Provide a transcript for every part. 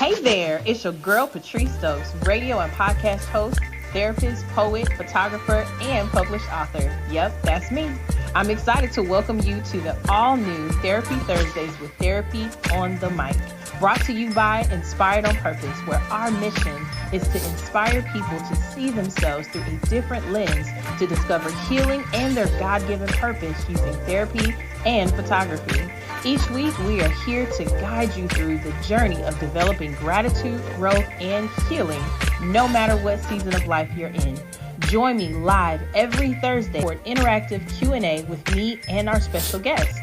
Hey there, it's your girl Patrice Stokes, radio and podcast host, therapist, poet, photographer, and published author. Yep, that's me. I'm excited to welcome you to the all-new Therapy Thursdays with Therapy on the Mic, brought to you by Inspired on Purpose, where our mission is to inspire people to see themselves through a different lens, to discover healing and their God-given purpose using therapy and photography. Each week, we are here to guide you through the journey of developing gratitude, growth, and healing, no matter what season of life you're in. Join me live every Thursday for an interactive Q&A with me and our special guests.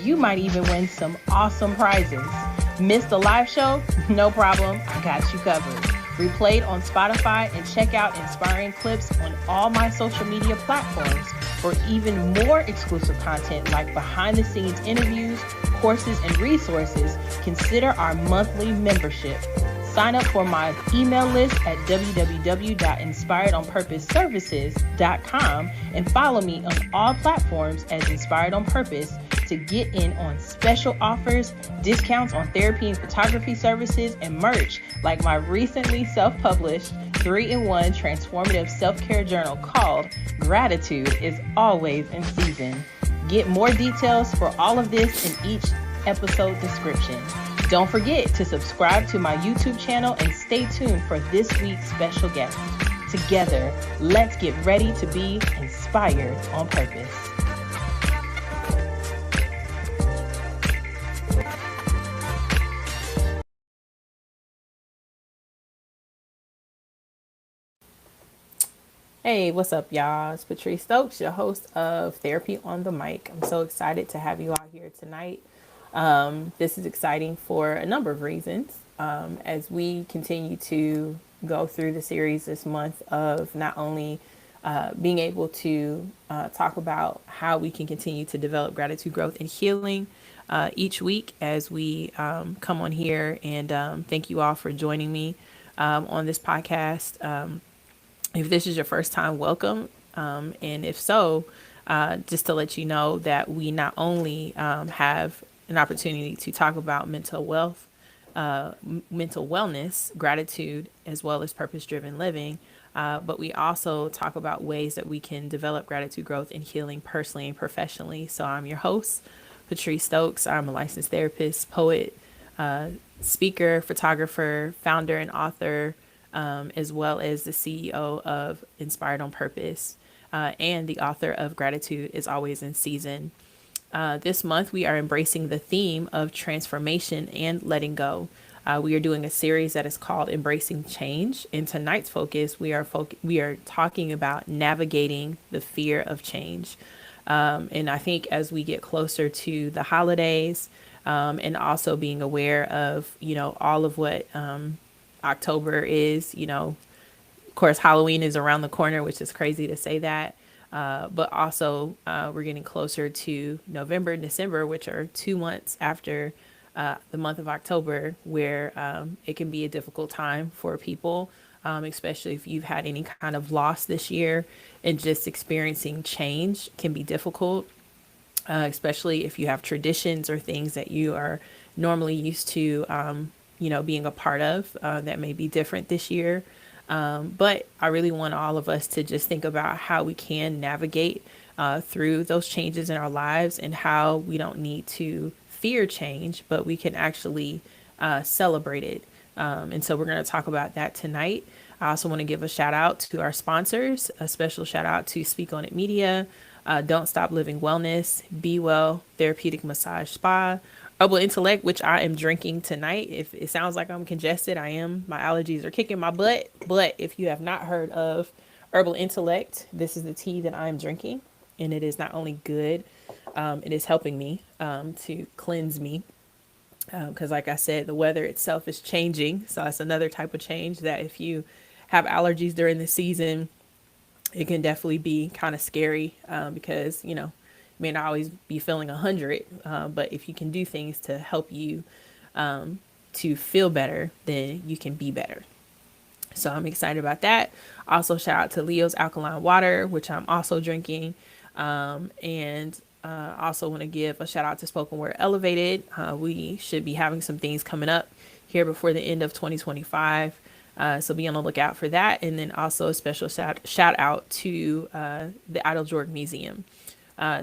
You might even win some awesome prizes. Missed the live show? No problem, I got you covered. Replayed on Spotify, and check out inspiring clips on all my social media platforms for even more exclusive content like behind-the-scenes interviews, courses, and resources. Consider our monthly membership. Sign up for my email list at www.inspiredonpurposeservices.com and follow me on all platforms as Inspired on Purpose to get in on special offers, discounts on therapy and photography services, and merch like my recently self-published 3-in-1 transformative self-care journal called Gratitude is Always in Season. Get more details for all of this in each episode description. Don't forget to subscribe to my YouTube channel and stay tuned for this week's special guest. Together, let's get ready to be inspired on purpose. Hey, what's up, y'all? It's Patrice Stokes, your host of Therapy on the Mic. I'm so excited to have you all here tonight. This is exciting for a number of reasons. As we continue to go through the series this month of not only being able to talk about how we can continue to develop gratitude, growth, and healing each week as we come on here. And thank you all for joining me on this podcast. If this is your first time, welcome. And if so, just to let you know that we not only have an opportunity to talk about mental wellness, gratitude, as well as purpose-driven living, but we also talk about ways that we can develop gratitude, growth, and healing personally and professionally. So I'm your host, Patrice Stokes. I'm a licensed therapist, poet, speaker, photographer, founder, and author, as well as the CEO of Inspired on Purpose, and the author of Gratitude is Always in Season. This month, we are embracing the theme of transformation and letting go. We are doing a series that is called Embracing Change. In tonight's focus, we are talking about navigating the fear of change. And I think as we get closer to the holidays, and also being aware of, all of what October is, of course, Halloween is around the corner, which is crazy to say that. But also we're getting closer to November and December, which are 2 months after the month of October, where it can be a difficult time for people, especially if you've had any kind of loss this year, and just experiencing change can be difficult, especially if you have traditions or things that you are normally used to being a part of that may be different this year. But I really want all of us to just think about how we can navigate through those changes in our lives, and how we don't need to fear change, but we can actually celebrate it. And so we're going to talk about that tonight. I also want to give a shout out to our sponsors, a special shout out to Speak On It Media, Don't Stop Living Wellness, Be Well Therapeutic Massage Spa, Herbal Intellect, which I am drinking tonight. If it sounds like I'm congested, I am. My allergies are kicking my butt. But if you have not heard of Herbal Intellect, this is the tea that I'm drinking. And it is not only good, it is helping me to cleanse me. Because like I said, the weather itself is changing. So that's another type of change that if you have allergies during the season, it can definitely be kind of scary because, may not always be feeling 100, but if you can do things to help you to feel better, then you can be better. So I'm excited about that. Also, shout out to Leo's Alkaline Water, which I'm also drinking. And also want to give a shout out to Spoken Word Elevated. We should be having some things coming up here before the end of 2025. So be on the lookout for that. And then also a special shout out to the Idle Jorg Museum.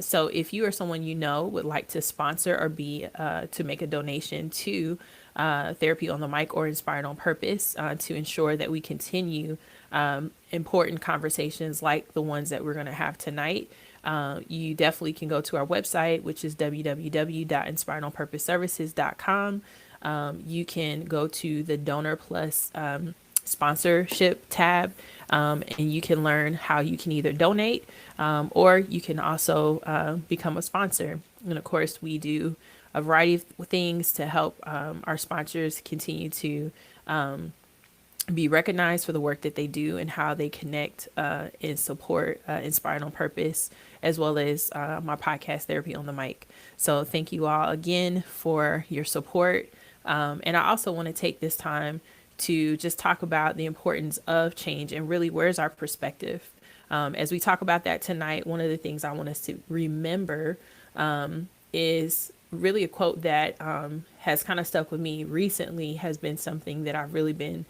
So if you or someone you know would like to sponsor or be to make a donation to Therapy on the Mic or Inspired on Purpose to ensure that we continue important conversations like the ones that we're going to have tonight, you definitely can go to our website, which is www.inspiredonpurposeservices.com. You can go to the Donor Plus sponsorship tab, and you can learn how you can either donate or you can also become a sponsor. And of course, we do a variety of things to help our sponsors continue to be recognized for the work that they do and how they connect and support Inspired on Purpose, as well as my podcast, Therapy on the Mic. So thank you all again for your support. And I also want to take this time to just talk about the importance of change and really where's our perspective. As we talk about that tonight, one of the things I want us to remember is really a quote that has kind of stuck with me recently, has been something that I've really been,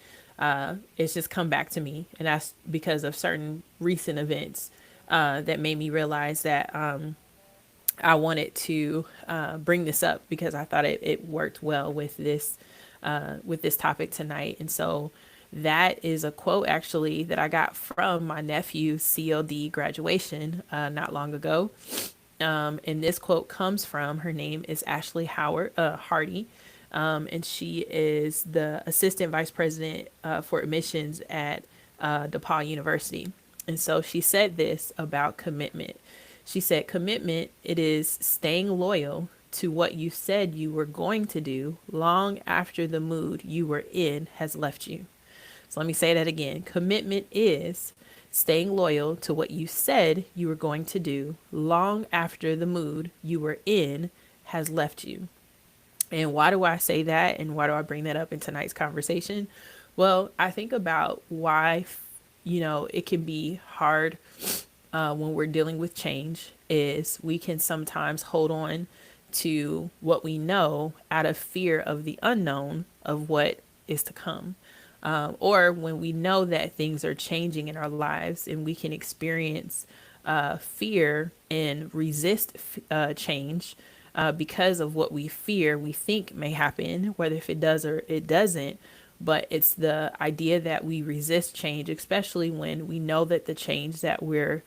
it's just come back to me. And that's because of certain recent events that made me realize that I wanted to bring this up because I thought it worked well with this topic tonight. And so that is a quote actually that I got from my nephew's CLD graduation not long ago. And this quote comes from, her name is Ashley Hardy. And she is the assistant vice president for admissions at DePaul University. And so she said this about commitment. She said, commitment, it is staying loyal to what you said you were going to do long after the mood you were in has left you. So let me say that again. Commitment is staying loyal to what you said you were going to do long after the mood you were in has left you. And why do I say that? And why do I bring that up in tonight's conversation? Well, I think about why, it can be hard when we're dealing with change is we can sometimes hold on to what we know out of fear of the unknown of what is to come. Or when we know that things are changing in our lives and we can experience fear and resist change because of what we fear we think may happen, whether if it does or it doesn't. But it's the idea that we resist change, especially when we know that the change that we're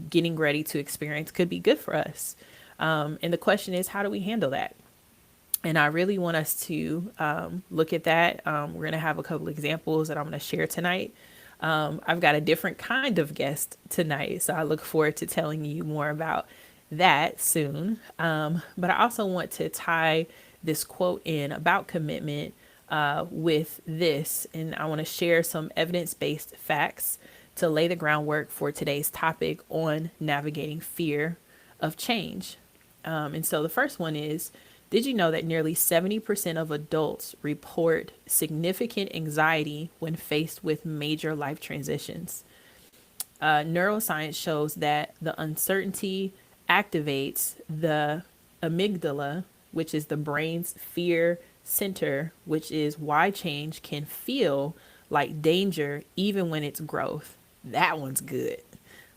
getting ready to experience could be good for us. And the question is, how do we handle that? And I really want us to look at that. We're going to have a couple examples that I'm going to share tonight. I've got a different kind of guest tonight, so I look forward to telling you more about that soon. But I also want to tie this quote in about commitment with this, and I want to share some evidence-based facts to lay the groundwork for today's topic on navigating fear of change. And so the first one is, did you know that nearly 70% of adults report significant anxiety when faced with major life transitions? Neuroscience shows that the uncertainty activates the amygdala, which is the brain's fear center, which is why change can feel like danger even when it's growth. That one's good.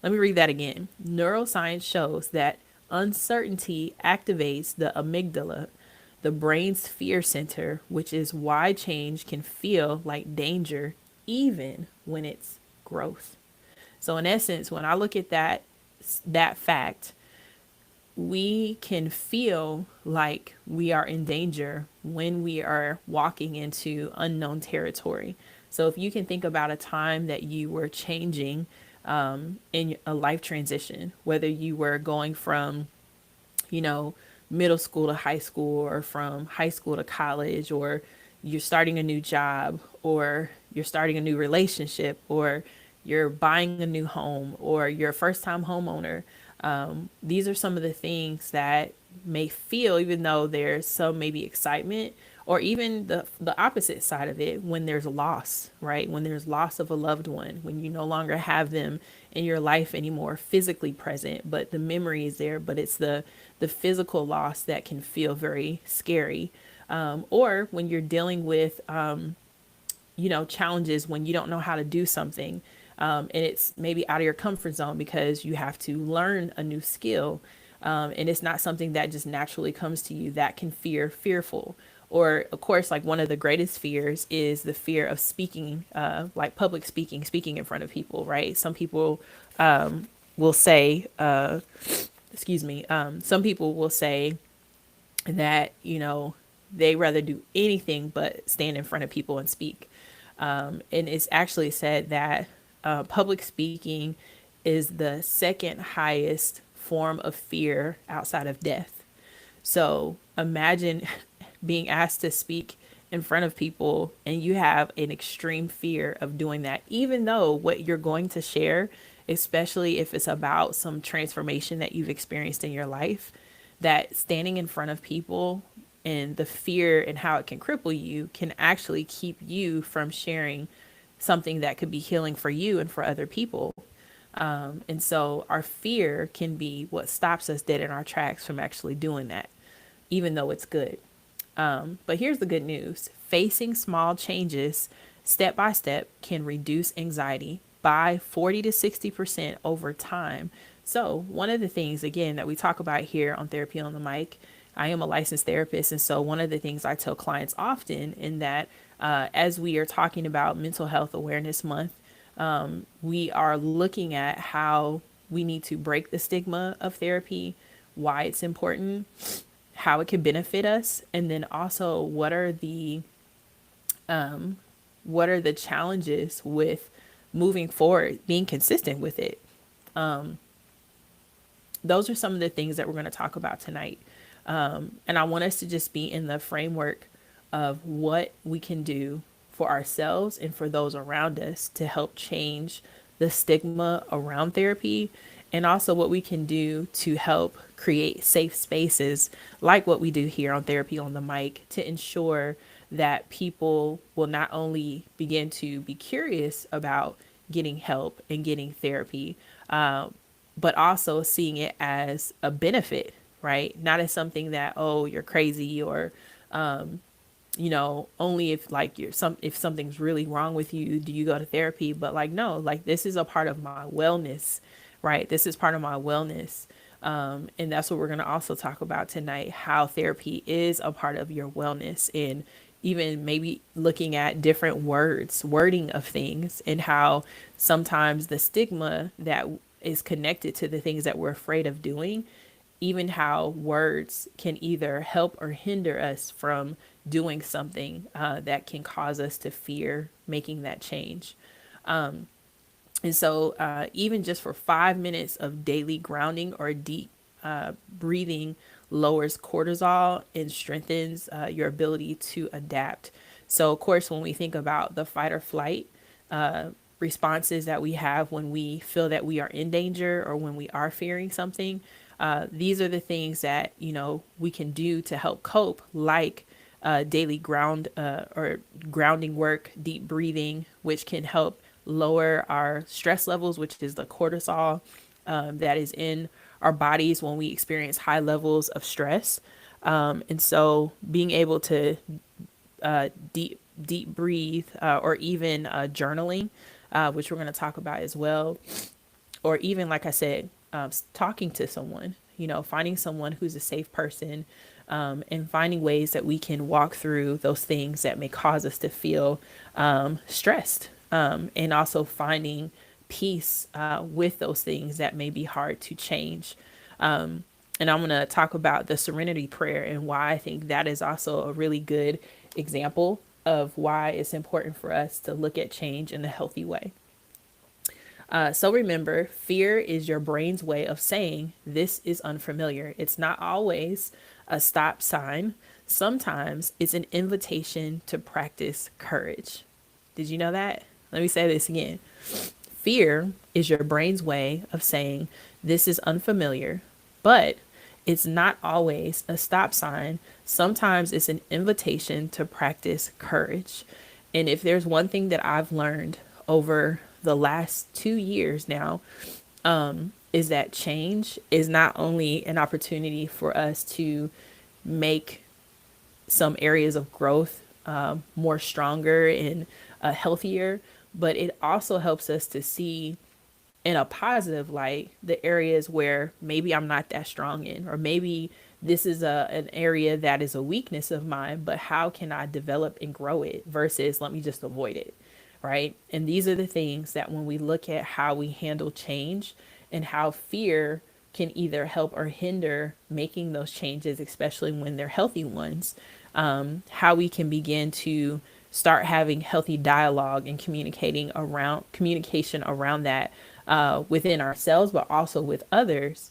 Let me read that again. Neuroscience shows that uncertainty activates the amygdala, the brain's fear center, which is why change can feel like danger even when it's growth. So in essence, when I look at that fact, we can feel like we are in danger when we are walking into unknown territory. So if you can think about a time that you were changing in a life transition, whether you were going from, middle school to high school, or from high school to college, or you're starting a new job, or you're starting a new relationship, or you're buying a new home, or you're a first time homeowner. These are some of the things that may feel, even though there's some maybe excitement, or even the opposite side of it, when there's loss, right? When there's loss of a loved one, when you no longer have them in your life anymore, physically present, but the memory is there, but it's the physical loss that can feel very scary. Or when you're dealing with, challenges when you don't know how to do something, and it's maybe out of your comfort zone because you have to learn a new skill, and it's not something that just naturally comes to you. That can fearful. Or of course, like one of the greatest fears is the fear of speaking, like public speaking in front of people, right? Some people will say, excuse me, some people will say that, they rather do anything but stand in front of people and speak. And it's actually said that public speaking is the second highest form of fear outside of death. So imagine being asked to speak in front of people and you have an extreme fear of doing that, even though what you're going to share, especially if it's about some transformation that you've experienced in your life, that standing in front of people and the fear and how it can cripple you can actually keep you from sharing something that could be healing for you and for other people. And so our fear can be what stops us dead in our tracks from actually doing that, even though it's good. But here's the good news: facing small changes step by step can reduce anxiety by 40 to 60% over time. So, one of the things, again, that we talk about here on Therapy on the Mic, I am a licensed therapist. And so, one of the things I tell clients often in that, as we are talking about Mental Health Awareness Month, we are looking at how we need to break the stigma of therapy, why it's important, how it can benefit us, and then also what are the challenges with moving forward, being consistent with it. Those are some of the things that we're going to talk about tonight. And I want us to just be in the framework of what we can do for ourselves and for those around us to help change the stigma around therapy, and also what we can do to help create safe spaces like what we do here on Therapy on the Mic to ensure that people will not only begin to be curious about getting help and getting therapy, but also seeing it as a benefit, right? Not as something that, oh, you're crazy, or only if like if something's really wrong with you do you go to therapy. But like, no, like this is a part of my wellness, right? This is part of my wellness. And that's what we're going to also talk about tonight: how therapy is a part of your wellness, and even maybe looking at different wording of things, and how sometimes the stigma that is connected to the things that we're afraid of doing, even how words can either help or hinder us from doing something that can cause us to fear making that change. And so even just for 5 minutes of daily grounding or deep breathing lowers cortisol and strengthens your ability to adapt. So, of course, when we think about the fight or flight responses that we have when we feel that we are in danger or when we are fearing something, these are the things that, we can do to help cope, like daily grounding work, deep breathing, which can help lower our stress levels, which is the cortisol that is in our bodies when we experience high levels of stress. And so being able to deep breathe, or even journaling, which we're going to talk about as well, or even, like I said, talking to someone, finding someone who's a safe person, and finding ways that we can walk through those things that may cause us to feel stressed, and also finding peace with those things that may be hard to change. And I'm going to talk about the serenity prayer and why I think that is also a really good example of why it's important for us to look at change in a healthy way. So remember, fear is your brain's way of saying this is unfamiliar. It's not always a stop sign. Sometimes it's an invitation to practice courage. Did you know that? Let me say this again. Fear is your brain's way of saying this is unfamiliar, but it's not always a stop sign. Sometimes it's an invitation to practice courage. And if there's one thing that I've learned over the last 2 years now, is that change is not only an opportunity for us to make some areas of growth more stronger and healthier, but it also helps us to see in a positive light the areas where maybe I'm not that strong in, or maybe this is an area that is a weakness of mine, but how can I develop and grow it versus let me just avoid it, right? And these are the things that when we look at how we handle change and how fear can either help or hinder making those changes, especially when they're healthy ones, how we can begin to start having healthy dialogue and communication around that within ourselves, but also with others.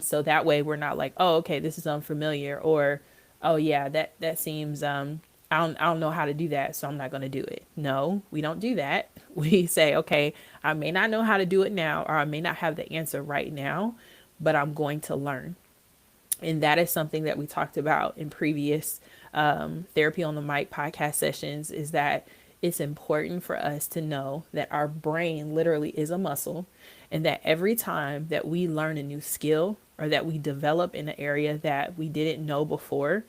So that way we're not like, oh, okay, this is unfamiliar, or oh yeah, that seems I don't know how to do that, so I'm not going to do it. No, we don't do that. We say, okay, I may not know how to do it now, or I may not have the answer right now, but I'm going to learn. And that is something that we talked about in previous Therapy on the Mic podcast sessions, is that it's important for us to know that our brain literally is a muscle, and that every time that we learn a new skill or that we develop in an area that we didn't know before,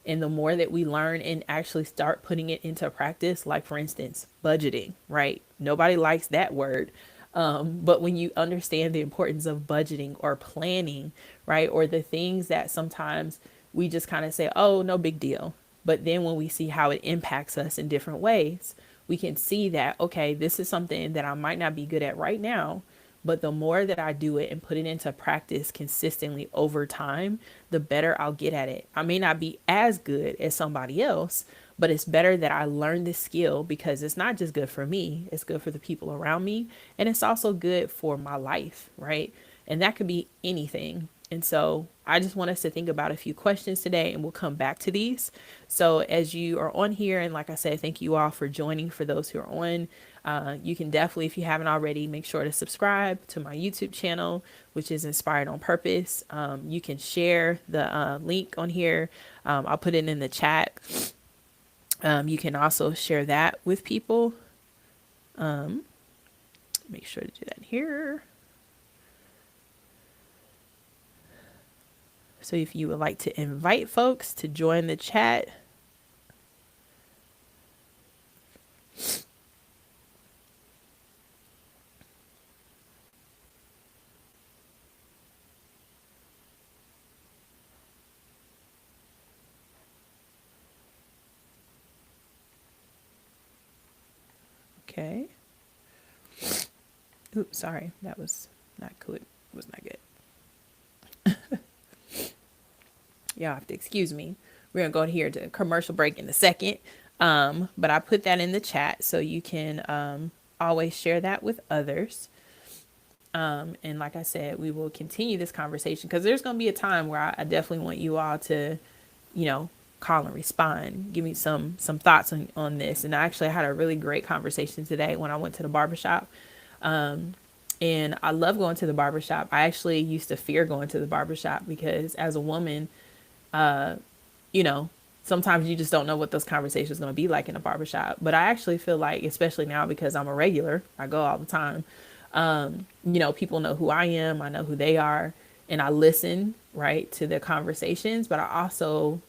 and the more that we learn and actually start putting it into practice, like for instance, budgeting, right? Nobody likes that word. But when you understand the importance of budgeting or planning, right? Or the things that sometimes we just kind of say, oh, no big deal. But then when we see how it impacts us in different ways, we can see that, okay, this is something that I might not be good at right now, but the more that I do it and put it into practice consistently over time, the better I'll get at it. I may not be as good as somebody else, but it's better that I learn this skill, because it's not just good for me, it's good for the people around me. And it's also good for my life, right? And that could be anything. And so I just want us to think about a few questions today, and we'll come back to these. So as you are on here, and like I said, thank you all for joining. For those who are on, you can definitely, if you haven't already, make sure to subscribe to my YouTube channel, which is Inspired on Purpose. You can share the link on here. I'll put it in the chat. You can also share that with people. Make sure to do that here. So if you would like to invite folks to join the chat. Okay. Oops, sorry. That was not good. It was not good. Y'all have to excuse me. We're going to go here to commercial break in a second. But I put that in the chat so you can always share that with others. And like I said, we will continue this conversation, because there's going to be a time where I definitely want you all to, call and respond. Give me some thoughts on this. And I actually had a really great conversation today when I went to the barbershop. And I love going to the barbershop. I actually used to fear going to the barbershop because as a woman, you know, sometimes you just don't know what those conversations are going to be like in a barbershop. But I actually feel like, especially now because I'm a regular, I go all the time. People know who I am. I know who they are. And I listen, right, to their conversations. But I also,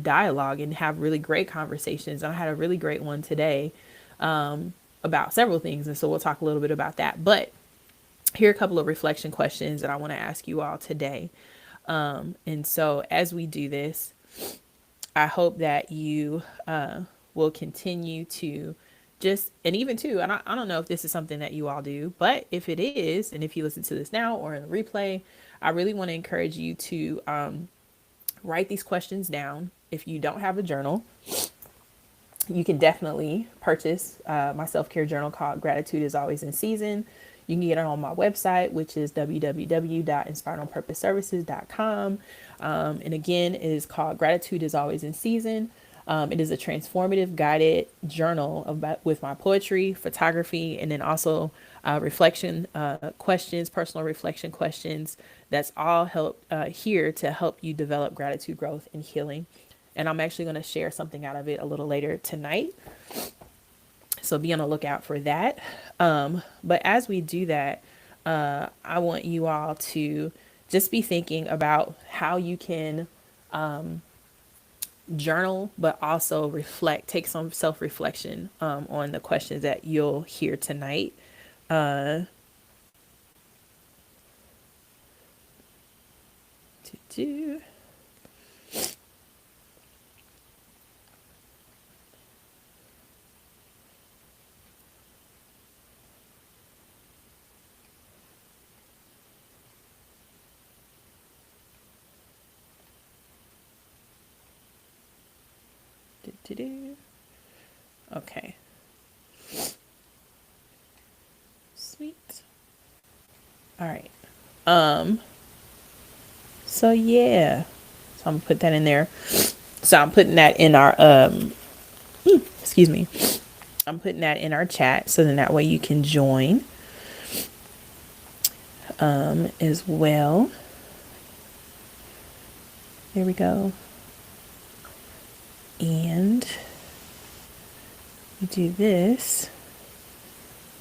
dialogue and have really great conversations. And I had a really great one today about several things. And so we'll talk a little bit about that. But here are a couple of reflection questions that I want to ask you all today. And so as we do this, I hope that you will continue to and even too, and I don't know if this is something that you all do, but if it is, and if you listen to this now or in the replay, I really want to encourage you to write these questions down. If you don't have a journal, you can definitely purchase my self-care journal called Gratitude is Always in Season. You can get it on my website, which is www.inspiredonpurposeservices.com. And again, it is called Gratitude is Always in Season. It is a transformative guided journal with my poetry, photography, and then also reflection questions, personal reflection questions. That's all here to help you develop gratitude, growth, and healing. And I'm actually going to share something out of it a little later tonight. So be on the lookout for that. But as we do that, I want you all to just be thinking about how you can journal, but also reflect, take some self reflection on the questions that you'll hear tonight. Uh, to do, do. Okay, sweet. All right. Um, so yeah, so I'm gonna put that in there. So I'm putting that in our excuse me. I'm putting that in our chat so then that way you can join as well. There we go. And we do this.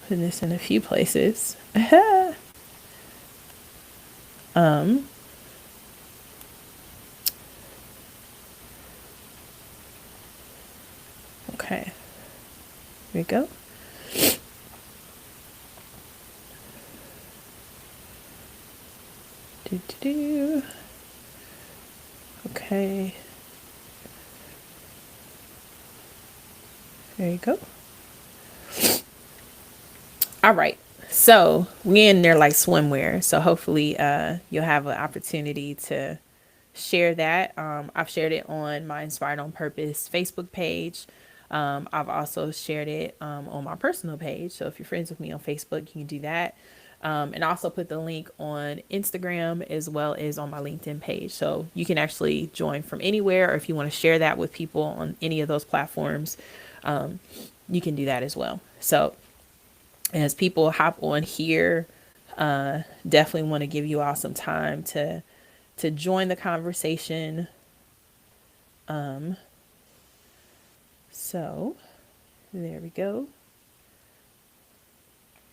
Put this in a few places. um, okay. Here we go. Do, do, do. Okay. There you go. All right. So we in there like swimwear. So hopefully you'll have an opportunity to share that. I've shared it on my Inspired on Purpose Facebook page. I've also shared it on my personal page. So if you're friends with me on Facebook, you can do that. And I also put the link on Instagram as well as on my LinkedIn page. So you can actually join from anywhere, or if you want to share that with people on any of those platforms, you can do that as well. So as people hop on here, definitely want to give you all some time to join the conversation. So there we go.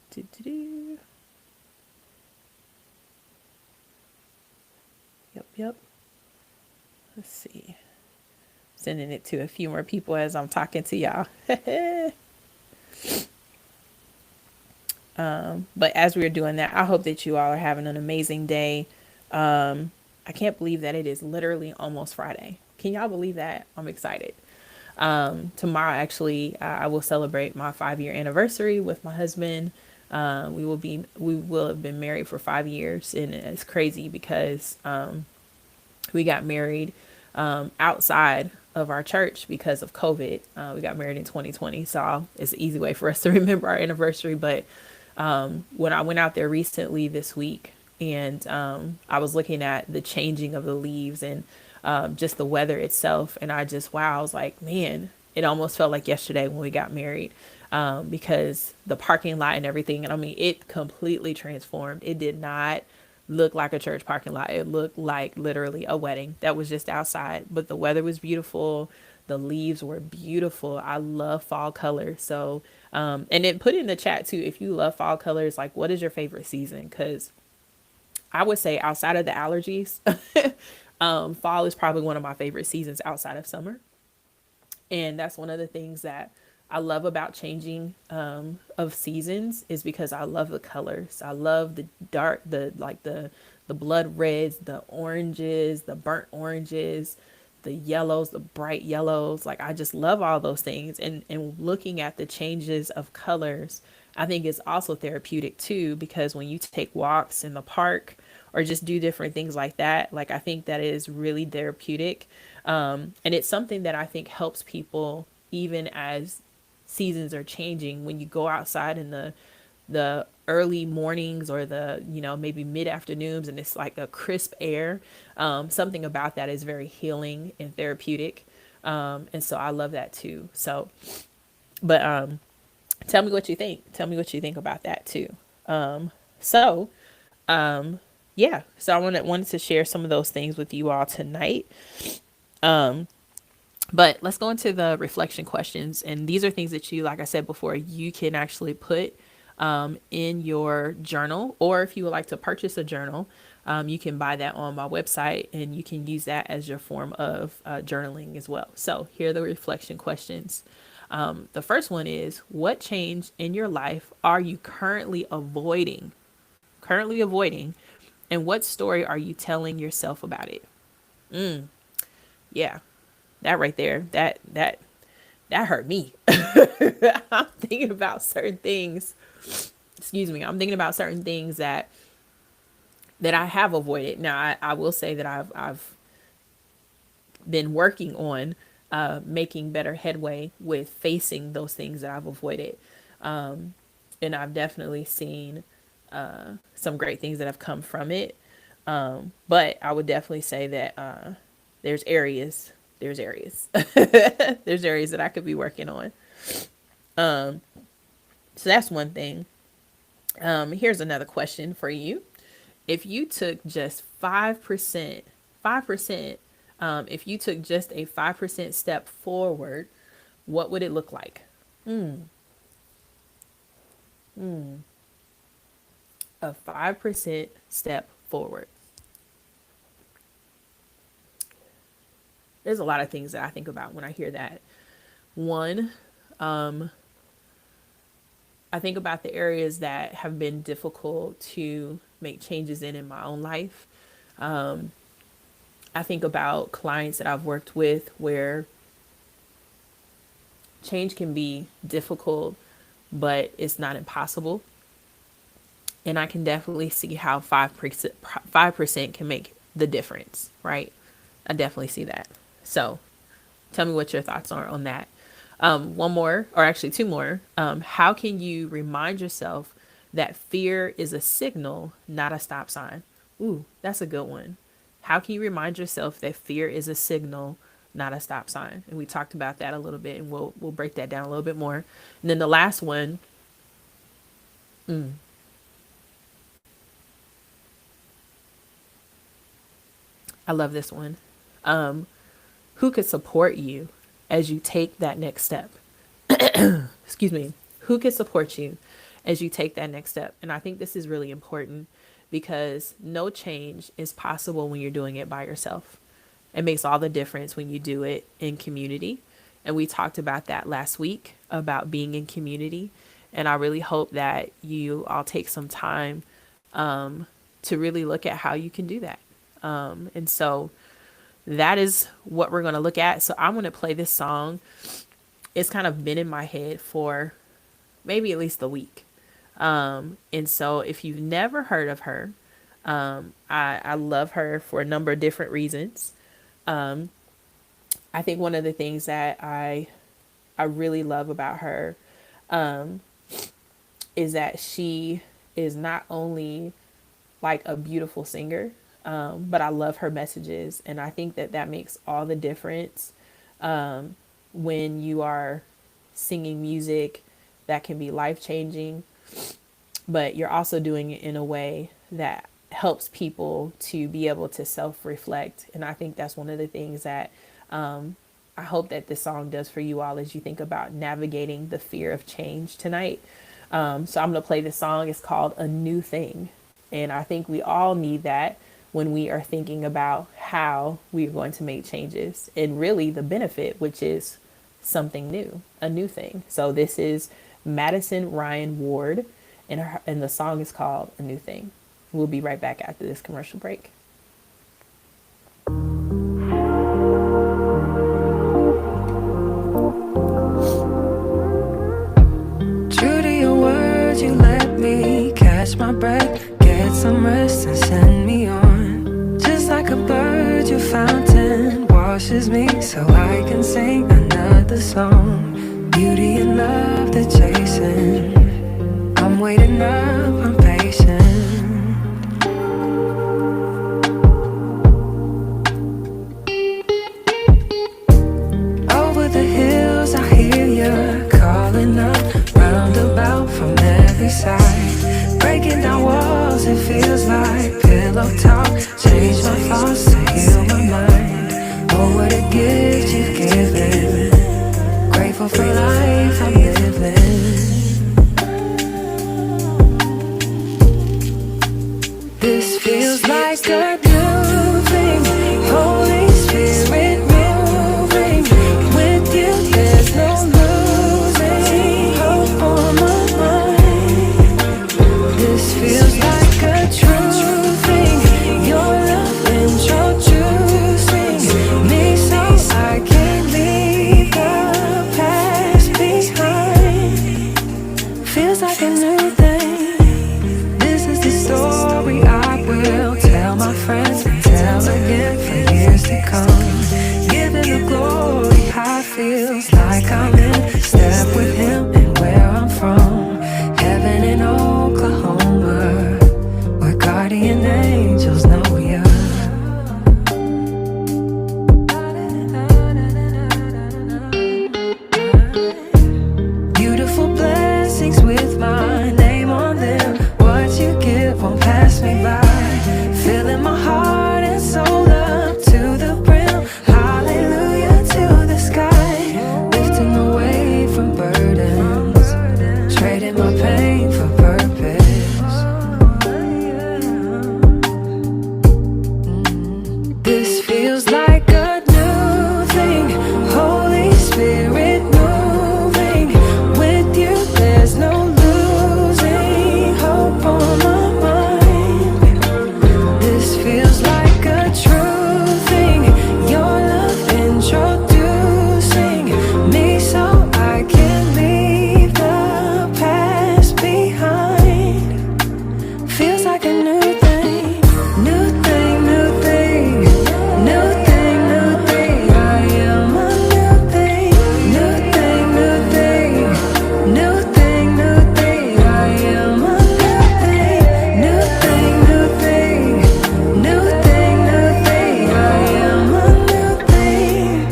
Do-do-do. Yep. Let's see. Sending it to a few more people as I'm talking to y'all. But as we are doing that, I hope that you all are having an amazing day. I can't believe that it is literally almost Friday. Can y'all believe that? I'm excited. Tomorrow, actually, I will celebrate my 5-year anniversary with my husband. We will have been married for 5 years, and it's crazy because we got married outside of our church because of COVID. We got married in 2020, so it's an easy way for us to remember our anniversary. But when I went out there recently this week, and I was looking at the changing of the leaves and just the weather itself, and wow, I was like, man, it almost felt like yesterday when we got married, because the parking lot and everything, and I mean, it completely transformed. It did not look like a church parking lot. It looked like literally a wedding that was just outside, but the weather was beautiful. The leaves were beautiful. I love fall colors. So, and then put in the chat too, if you love fall colors, like what is your favorite season? Cause I would say outside of the allergies, fall is probably one of my favorite seasons outside of summer. And that's one of the things that I love about changing of seasons, is because I love the colors. I love the dark, the blood reds, the oranges, the burnt oranges, the yellows, the bright yellows. Like I just love all those things. And looking at the changes of colors, I think is also therapeutic too, because when you take walks in the park or just do different things like that, like I think that is really therapeutic. And it's something that I think helps people even as seasons are changing. When you go outside in the early mornings or the maybe mid afternoons, and it's like a crisp air, something about that is very healing and therapeutic. And so I love that too. So but tell me what you think. Tell me what you think about that too. So yeah, so I wanted to share some of those things with you all tonight. But let's go into the reflection questions. And these are things that you, like I said before, you can actually put in your journal, or if you would like to purchase a journal, you can buy that on my website and you can use that as your form of journaling as well. So here are the reflection questions. The first one is, what change in your life are you currently avoiding? Currently avoiding, and what story are you telling yourself about it? Yeah, that right there, that hurt me. I'm thinking about certain things. Excuse me. I'm thinking about certain things that I have avoided. Now, I will say that I've been working on making better headway with facing those things that I've avoided. And I've definitely seen some great things that have come from it. But I would definitely say that there's areas, there's areas, there's areas that I could be working on. So that's one thing. Here's another question for you. If you took just 5%, 5%, if you took just a 5% step forward, what would it look like? A 5% step forward. There's a lot of things that I think about when I hear that. One, I think about the areas that have been difficult to make changes in my own life. I think about clients that I've worked with where change can be difficult, but it's not impossible. And I can definitely see how 5% can make the difference, right? I definitely see that. So tell me what your thoughts are on that. One more, or actually two more. How can you remind yourself that fear is a signal, not a stop sign? Ooh, that's a good one. How can you remind yourself that fear is a signal, not a stop sign? And we talked about that a little bit, and we'll break that down a little bit more. And then the last one, I love this one. Who could support you as you take that next step? Excuse me. Who can support you as you take that next step? And I think this is really important because no change is possible when you're doing it by yourself. It makes all the difference when you do it in community. And we talked about that last week about being in community. And I really hope that you all take some time to really look at how you can do that. And so that is what we're going to look at. So I'm going to play this song. It's kind of been in my head for maybe at least a week. And so if you've never heard of her, I love her for a number of different reasons. I think one of the things that I really love about her is that she is not only like a beautiful singer, but I love her messages. And I think that that makes all the difference when you are singing music that can be life changing, but you're also doing it in a way that helps people to be able to self-reflect. And I think that's one of the things that I hope that this song does for you all as you think about navigating the fear of change tonight. So I'm going to play this song. It's called A New Thing. And I think we all need that when we are thinking about how we are going to make changes and really the benefit, which is something new, a new thing. So this is Madison Ryan Ward, and the song is called A New Thing. We'll be right back after this commercial break. True to your words, you let me catch my breath, get some rest and send me on. Just like a bird, your fountain washes me so I can sing another song. Beauty and love, the chasing. I'm waiting up, I'm patient. Over the hills, I hear you calling up, roundabout from every side. Breaking down walls, it feels like pillow talk. Change my thoughts to heal my mind. Oh, what a gift you've given. Grateful for life I'm living. I'm in step with him and where I'm from. Heaven in Oklahoma, where guardian angels know ya. Beautiful blessings with my name on them. What you give won't pass me by. Filling my heart and soul up to the brim. Hallelujah to the sky. Lifting the weight from burdens. Trading my pain for purpose. This feels like a new thing. Holy Spirit moving. With you there's no losing hope on my mind. This feels like a true thing. Your love introducing me so I can leave the past behind. Feels like a new thing. New thing, new thing. New thing, new thing. I am a new thing. New thing, new thing. New thing, new thing. I am a new thing. New thing, new thing. New thing, new thing. I am a new thing.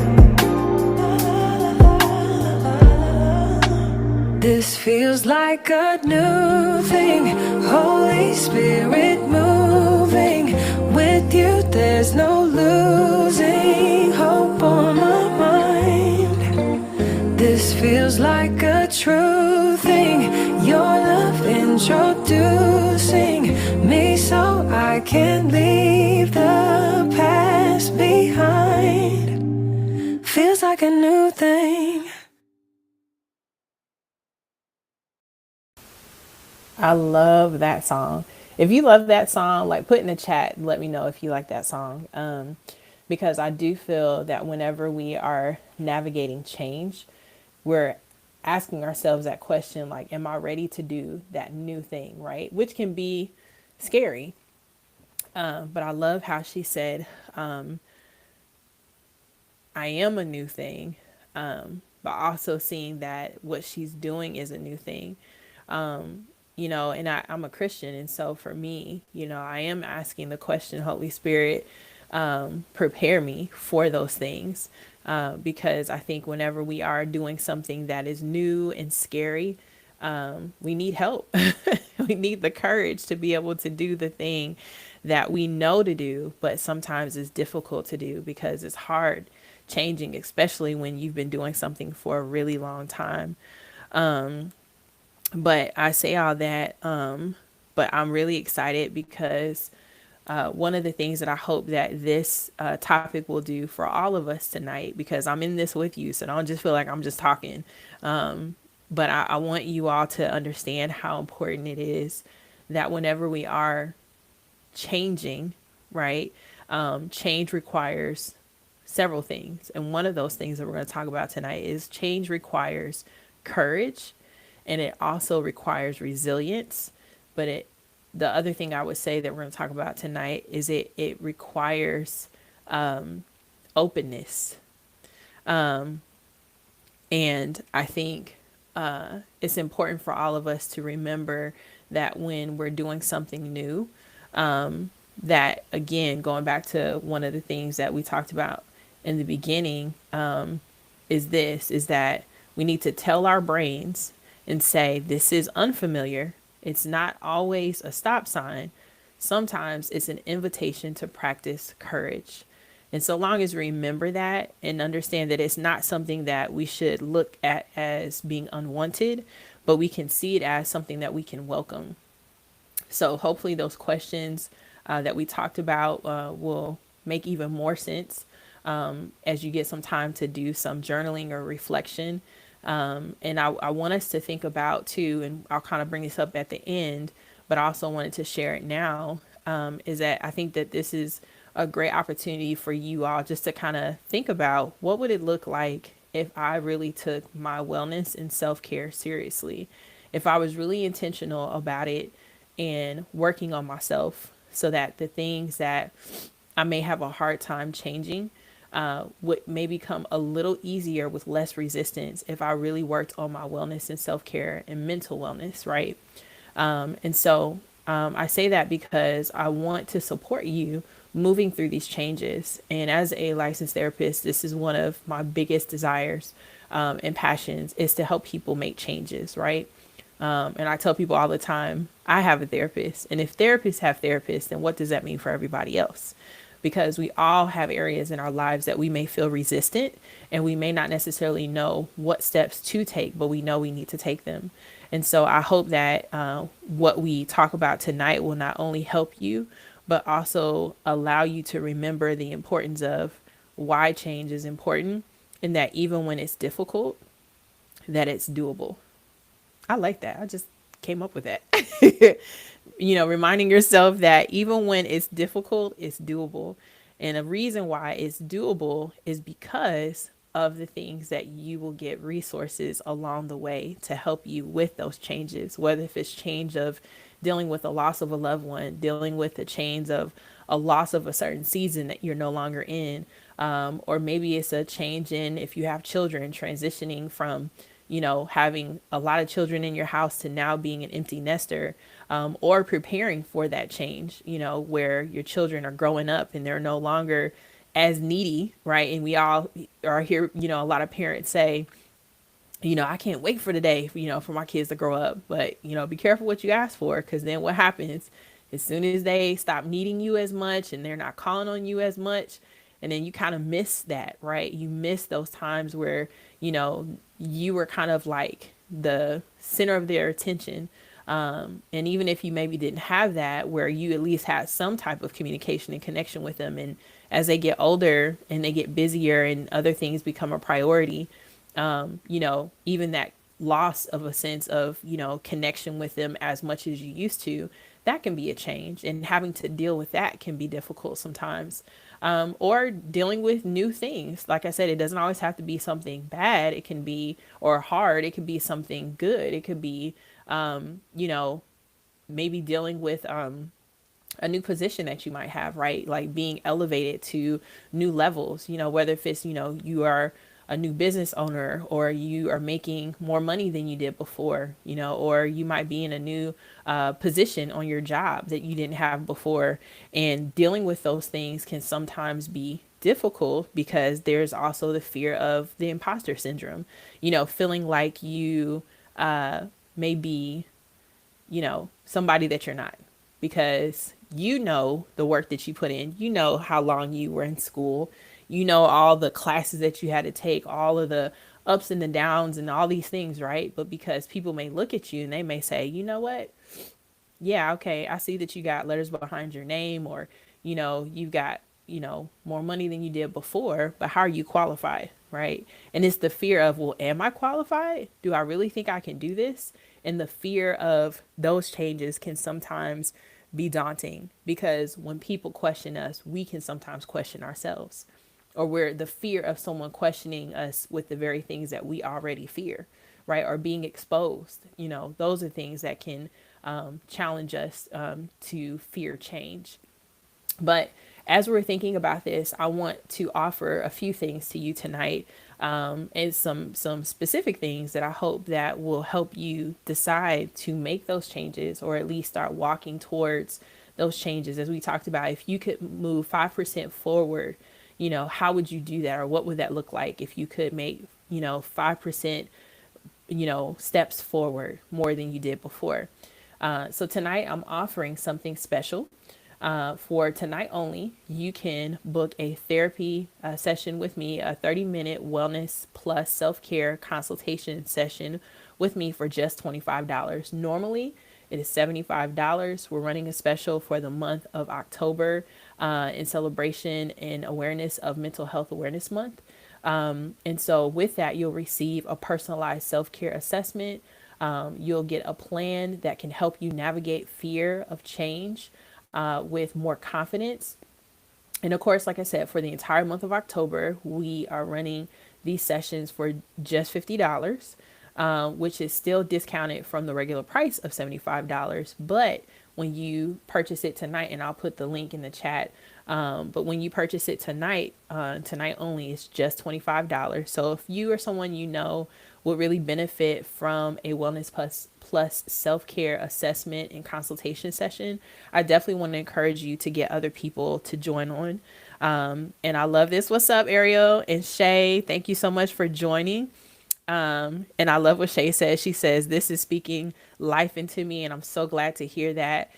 This feels like a new thing. Holy Spirit moving. With you there's no losing hope on my mind. This feels like a true thing. Your love introducing me so I can leave the past behind. Feels like a new thing. I love that song. If you love that song, like put in the chat, let me know if you like that song. Because I do feel that whenever we are navigating change, we're asking ourselves that question, like, am I ready to do that new thing, right? Which can be scary. But I love how she said, I am a new thing, but also seeing that what she's doing is a new thing. And I'm a Christian. And so for me, I am asking the question, Holy Spirit, prepare me for those things. Because I think whenever we are doing something that is new and scary, we need help. We need the courage to be able to do the thing that we know to do, but sometimes it's difficult to do because it's hard changing, especially when you've been doing something for a really long time. But I say all that, but I'm really excited because one of the things that I hope that this topic will do for all of us tonight, because I'm in this with you, so don't just feel like I'm just talking. But I want you all to understand how important it is that whenever we are changing, right, change requires several things. And one of those things that we're going to talk about tonight is change requires courage, and it also requires resilience. But the other thing I would say that we're going to talk about tonight is it requires openness. And I think it's important for all of us to remember that when we're doing something new, that again, going back to one of the things that we talked about in the beginning, is that we need to tell our brains and say, this is unfamiliar. It's not always a stop sign. Sometimes it's an invitation to practice courage. And so long as we remember that and understand that it's not something that we should look at as being unwanted, but we can see it as something that we can welcome. So hopefully those questions that we talked about will make even more sense as you get some time to do some journaling or reflection. And I want us to think about too, and I'll kind of bring this up at the end, but I also wanted to share it now, is that I think that this is a great opportunity for you all just to kind of think about what would it look like if I really took my wellness and self-care seriously, if I was really intentional about it and working on myself so that the things that I may have a hard time changing, would may become a little easier with less resistance if I really worked on my wellness and self care and mental wellness, right? And so I say that because I want to support you moving through these changes. And as a licensed therapist, this is one of my biggest desires and passions is to help people make changes, right? And I tell people all the time, I have a therapist. And if therapists have therapists, then what does that mean for everybody else? Because we all have areas in our lives that we may feel resistant and we may not necessarily know what steps to take, but we know we need to take them. And so I hope that what we talk about tonight will not only help you, but also allow you to remember the importance of why change is important and that even when it's difficult, that it's doable. I like that. I just came up with that. Reminding yourself that even when it's difficult, it's doable. And a reason why it's doable is because of the things that you will get resources along the way to help you with those changes, whether if it's change of dealing with the loss of a loved one, dealing with the change of a loss of a certain season that you're no longer in, or maybe it's a change in if you have children transitioning from having a lot of children in your house to now being an empty nester, or preparing for that change, where your children are growing up and they're no longer as needy, right? And we all are here, a lot of parents say, I can't wait for the day, for my kids to grow up. But, be careful what you ask for, because then what happens as soon as they stop needing you as much and they're not calling on you as much, and then you kind of miss that, right? You miss those times where, you were kind of like the center of their attention. And even if you maybe didn't have that, where you at least had some type of communication and connection with them. And as they get older and they get busier and other things become a priority, even that loss of a sense of, connection with them as much as you used to, that can be a change. And having to deal with that can be difficult sometimes. Or dealing with new things. Like I said, it doesn't always have to be something bad. It can be, or hard. It could be something good. It could be, maybe dealing with, a new position that you might have, right? Like being elevated to new levels, whether if it's, you are a new business owner or you are making more money than you did before, or you might be in a new position on your job that you didn't have before. And dealing with those things can sometimes be difficult because there's also the fear of the imposter syndrome, feeling like you may be, somebody that you're not, because the work that you put in, how long you were in school, all the classes that you had to take, all of the ups and the downs and all these things, right? But because people may look at you and they may say, you know what? Yeah, okay, I see that you got letters behind your name, or, you've got, more money than you did before, but how are you qualified, right? And it's the fear of, well, am I qualified? Do I really think I can do this? And the fear of those changes can sometimes be daunting, because when people question us, we can sometimes question ourselves, or we're the fear of someone questioning us with the very things that we already fear, right? Or being exposed, those are things that can challenge us to fear change. But as we're thinking about this, I want to offer a few things to you tonight, and some specific things that I hope that will help you decide to make those changes, or at least start walking towards those changes. As we talked about, if you could move 5% forward, how would you do that, or what would that look like if you could make 5% steps forward more than you did before. So tonight I'm offering something special. For tonight only, you can book a therapy session with me, a 30-minute wellness plus self-care consultation session with me for just $25. Normally, it is $75. We're running a special for the month of October in celebration and awareness of Mental Health Awareness Month. And so with that, you'll receive a personalized self-care assessment. You'll get a plan that can help you navigate fear of change with more confidence. And of course, like I said, for the entire month of October, we are running these sessions for just $50, which is still discounted from the regular price of $75. But when you purchase it tonight, and I'll put the link in the chat, But when you purchase it tonight, tonight only, it's just $25. So if you or someone you know would really benefit from a Wellness Plus self care assessment and consultation session, I definitely want to encourage you to get other people to join on. And I love this. What's up, Ariel and Shay? Thank you so much for joining. And I love what Shay says. She says, "This is speaking life into me." And I'm so glad to hear that.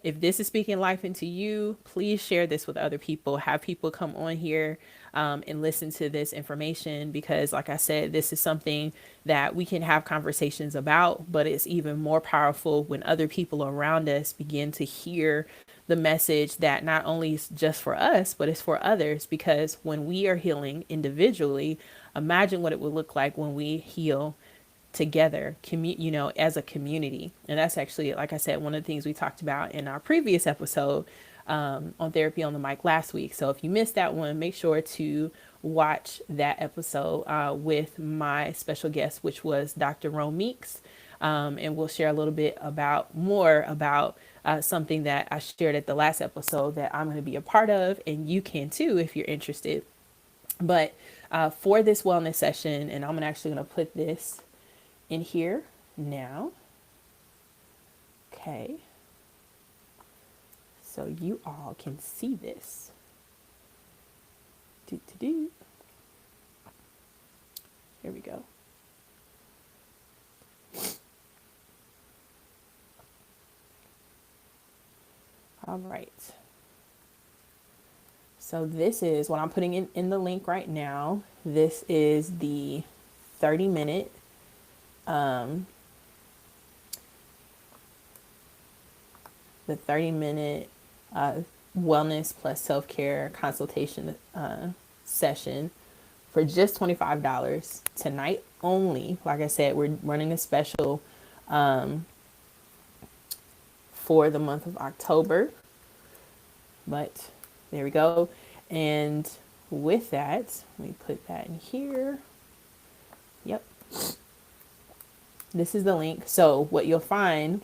If this is speaking life into you, please share this with other people. Have people come on here and listen to this information because, like I said, this is something that we can have conversations about, but it's even more powerful when other people around us begin to hear the message that not only is just for us, but it's for others. Because when we are healing individually, imagine what it would look like when we heal together, as a community. And that's actually, like I said, one of the things we talked about in our previous episode on Therapy on the Mic last week. So if you missed that one, make sure to watch that episode with my special guest, which was Dr. Rome Meeks. And we'll share a little bit more about something that I shared at the last episode that I'm going to be a part of, and you can too if you're interested. But for this wellness session, and I'm actually going to put this in here now. Okay. So you all can see this. Here we go. All right. So this is what I'm putting in the link right now. This is the 30-minute the 30-minute wellness plus self-care consultation session for just $25 tonight only. Like I said, we're running a special for the month of October. But there we go. And with that, let me put that in here. Yep. This is the link. So what you'll find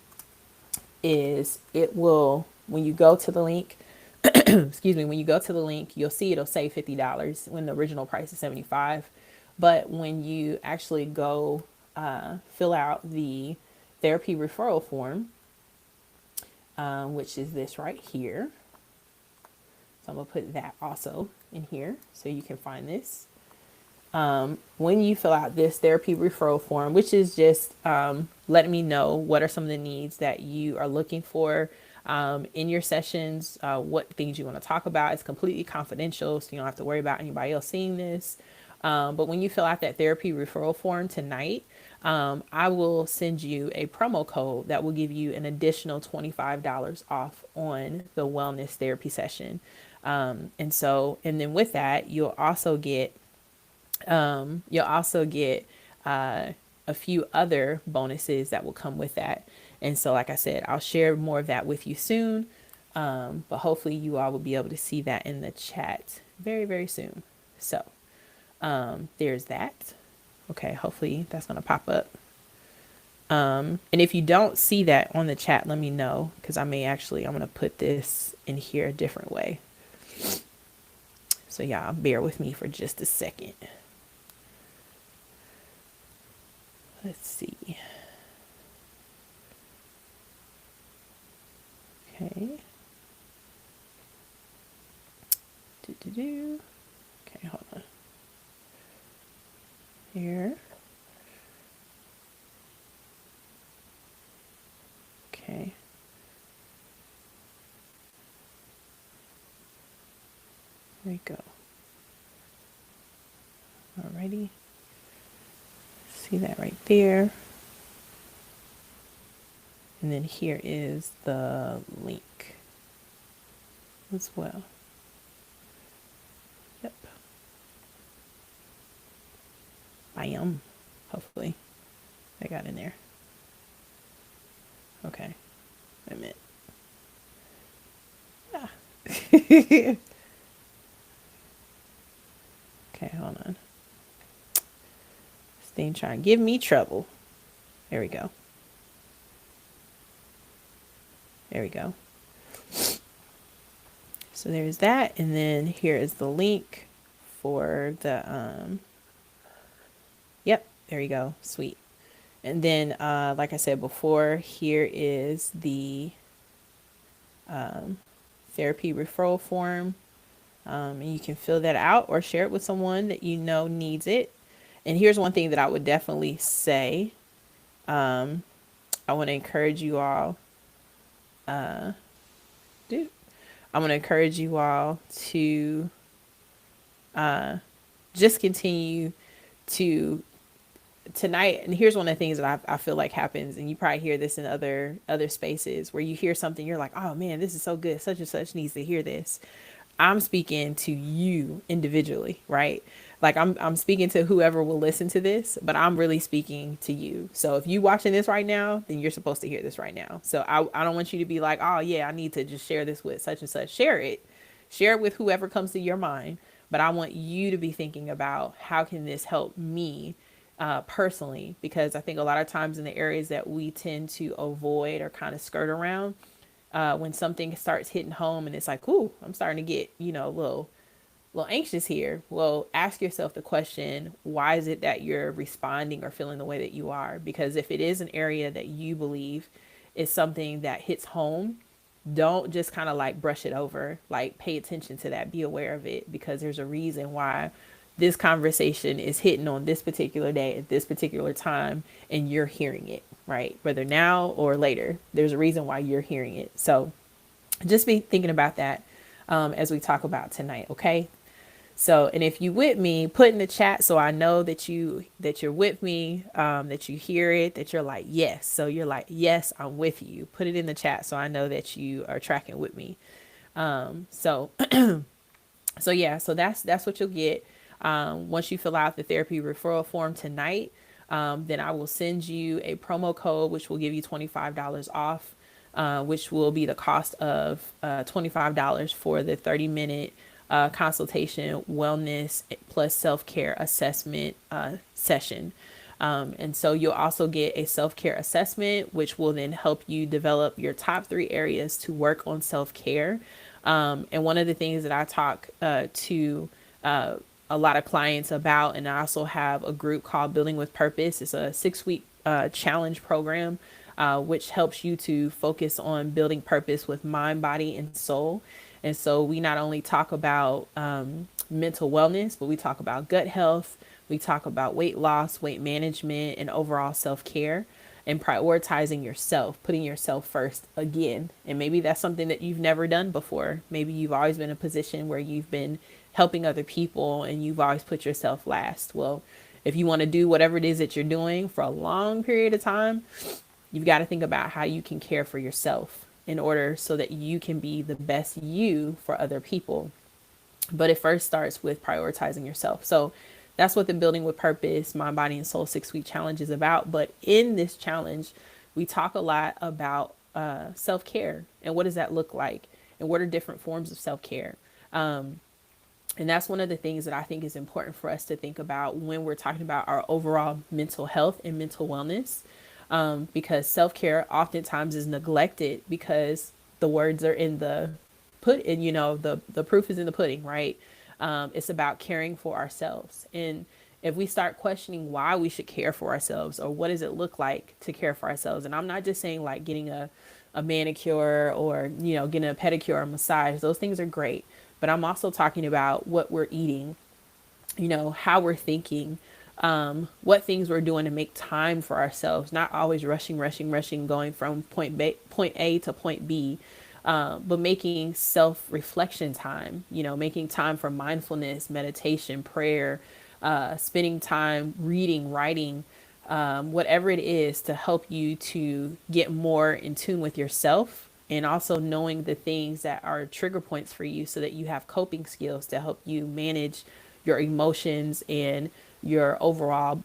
is when you go to the link, excuse me, when you go to the link, you'll see it'll say $50 when the original price is $75. But when you actually go fill out the therapy referral form, which is this right here. So I'm going to put that also in here so you can find this. When you fill out this therapy referral form, which is just letting me know what are some of the needs that you are looking for in your sessions, what things you want to talk about. It's completely confidential, so you don't have to worry about anybody else seeing this. But when you fill out that therapy referral form tonight, I will send you a promo code that will give you an additional $25 off on the wellness therapy session. And then with that, you'll also get a few other bonuses that will come with that. And so, like I said, I'll share more of that with you soon. But hopefully you all will be able to see that in the chat very, very soon. So, there's that. Okay. Hopefully that's going to pop up. And if you don't see that on the chat, let me know, because I'm going to put this in here a different way. So y'all bear with me for just a second. Let's see. Okay. Okay, hold on. Here. Okay. There we go. Alrighty. See that right there. And then here is the link as well. Yep. Bam. Hopefully I got in there. Okay. Wait a minute. Ah. Okay, hold on. This thing trying to give me trouble. There we go. There we go. So there's that. And then here is the link for the, yep, there you go. Sweet. And then, like I said before, here is the therapy referral form. And you can fill that out or share it with someone that you know needs it. And here's one thing that I would definitely say. I want to encourage you all. Dude, I want to encourage you all to just continue to tonight. And here's one of the things that I feel like happens, and you probably hear this in other spaces where you hear something, you're like, oh man, this is so good, such and such needs to hear this. I'm speaking to you individually, right? Like I'm speaking to whoever will listen to this, but I'm really speaking to you. So if you watching this right now, then you're supposed to hear this right now. So I don't want you to be like, oh yeah, I need to just share this with such and such. Share it with whoever comes to your mind. But I want you to be thinking about how can this help me personally, because I think a lot of times in the areas that we tend to avoid or kind of skirt around, when something starts hitting home and it's like, ooh, I'm starting to get, a little anxious here. Well, ask yourself the question, why is it that you're responding or feeling the way that you are? Because if it is an area that you believe is something that hits home, don't just kind of like brush it over. Like pay attention to that, be aware of it, because there's a reason why this conversation is hitting on this particular day at this particular time and you're hearing it, right? Whether now or later, there's a reason why you're hearing it. So just be thinking about that as we talk about tonight. Okay. So, and if you with me, put in the chat so I know that you're with me, that you hear it, that you're like, yes. So you're like, yes, I'm with you. Put it in the chat so I know that you are tracking with me. So so yeah, so that's what you'll get. Once you fill out the therapy referral form tonight, then I will send you a promo code which will give you $25 off, which will be the cost of $25 for the 30-minute consultation, wellness plus self-care assessment session. And so you'll also get a self-care assessment, which will then help you develop your top 3 areas to work on self-care. And one of the things that I talk to a lot of clients about, and I also have a group called Building with Purpose. It's a 6-week challenge program, which helps you to focus on building purpose with mind, body, and soul. And so we not only talk about mental wellness, but we talk about gut health. We talk about weight loss, weight management, and overall self-care, and prioritizing yourself, putting yourself first again. And maybe that's something that you've never done before. Maybe you've always been in a position where you've been helping other people and you've always put yourself last. Well, if you want to do whatever it is that you're doing for a long period of time, you've got to think about how you can care for yourself in order so that you can be the best you for other people. But it first starts with prioritizing yourself. So that's what the Building with Purpose, Mind, Body, and Soul 6-week challenge is about. But in this challenge, we talk a lot about self-care and what does that look like and what are different forms of self-care. And that's one of the things that I think is important for us to think about when we're talking about our overall mental health and mental wellness. Because self-care oftentimes is neglected because the words are in the put in, the proof is in the pudding, right? It's about caring for ourselves. And if we start questioning why we should care for ourselves or what does it look like to care for ourselves. And I'm not just saying like getting a manicure or, getting a pedicure or massage. Those things are great. But I'm also talking about what we're eating, how we're thinking, what things we're doing to make time for ourselves, not always rushing, going from point A to point B, but making self-reflection time, making time for mindfulness, meditation, prayer, spending time reading, writing, whatever it is to help you to get more in tune with yourself. And also knowing the things that are trigger points for you so that you have coping skills to help you manage your emotions and your overall,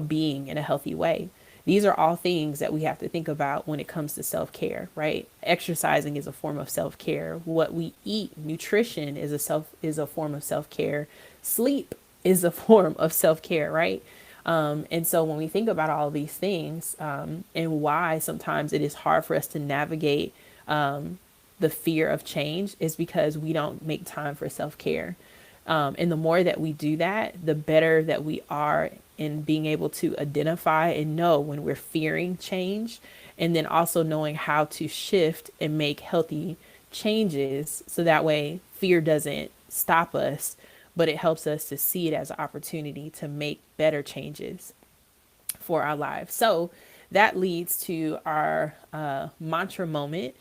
being in a healthy way. These are all things that we have to think about when it comes to self-care, right? Exercising is a form of self-care. What we eat, nutrition is a form of self-care. Sleep is a form of self-care, right? And so when we think about all these things, and why sometimes it is hard for us to navigate the the fear of change is because we don't make time for self-care. And the more that we do that, the better that we are in being able to identify and know when we're fearing change, and then also knowing how to shift and make healthy changes so that way fear doesn't stop us, but it helps us to see it as an opportunity to make better changes for our lives. So that leads to our mantra moment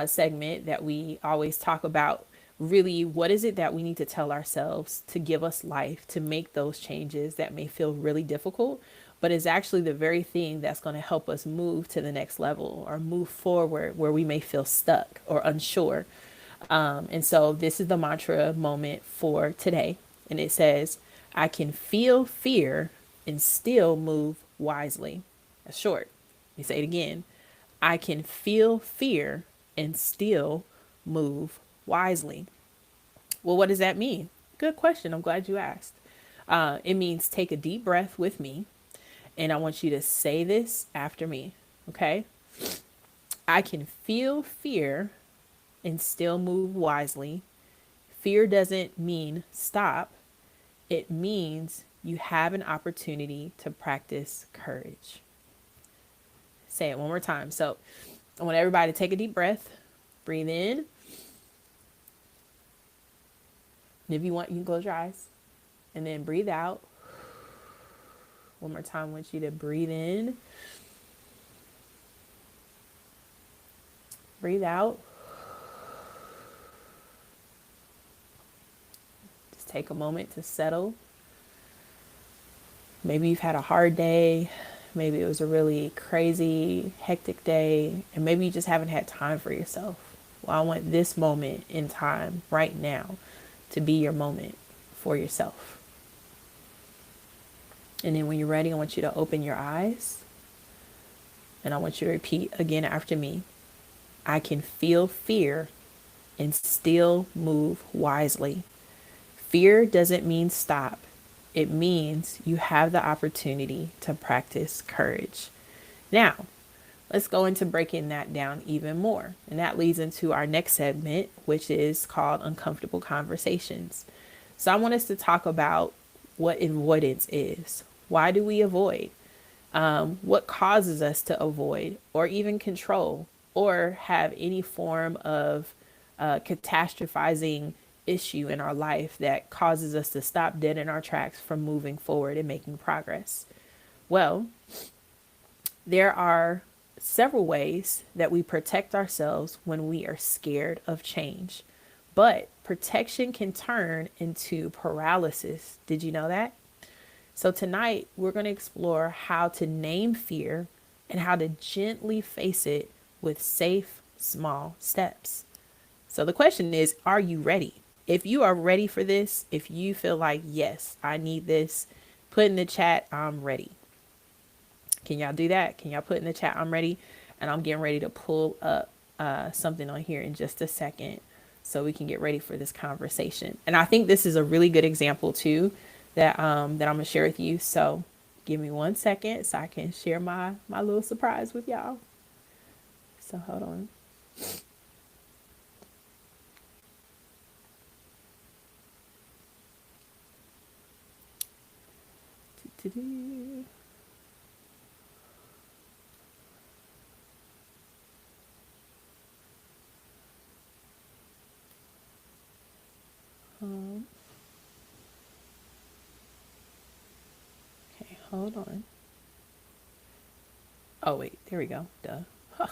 segment that we always talk about. Really, what is it that we need to tell ourselves to give us life, to make those changes that may feel really difficult, but is actually the very thing that's going to help us move to the next level or move forward where we may feel stuck or unsure. And so this is the mantra moment for today. And it says, I can feel fear and still move wisely. That's short. Let me say it again. I can feel fear and still move wisely. Well, what does that mean? Good question. I'm glad you asked. It means take a deep breath with me. And I want you to say this after me. Okay. I can feel fear and still move wisely. Fear doesn't mean stop. It means you have an opportunity to practice courage. Say it one more time. So I want everybody to take a deep breath, breathe in. And if you want, you can close your eyes and then breathe out. One more time, I want you to breathe in, breathe out. Just take a moment to settle. Maybe you've had a hard day. Maybe it was a really crazy, hectic day. And maybe you just haven't had time for yourself. Well, I want this moment in time right now to be your moment for yourself. And then when you're ready, I want you to open your eyes. And I want you to repeat again after me. I can feel fear and still move wisely. Fear doesn't mean stop. It means you have the opportunity to practice courage. Now, let's go into breaking that down even more. And that leads into our next segment, which is called Uncomfortable Conversations. So I want us to talk about what avoidance is. Why do we avoid? What causes us to avoid or even control or have any form of catastrophizing issue in our life that causes us to stop dead in our tracks from moving forward and making progress? Well, there are several ways that we protect ourselves when we are scared of change, but protection can turn into paralysis. Did you know that? So tonight we're going to explore how to name fear and how to gently face it with safe, small steps. So the question is, are you ready? If you are ready for this, if you feel like, yes, I need this, put in the chat, I'm ready. Can y'all do that? Can y'all put in the chat, I'm ready? And I'm getting ready to pull up something on here in just a second so we can get ready for this conversation. And I think this is a really good example too that I'm gonna share with you. So give me 1 second so I can share my little surprise with y'all. So hold on. Okay, hold on. Oh wait, there we go. Duh. Huh.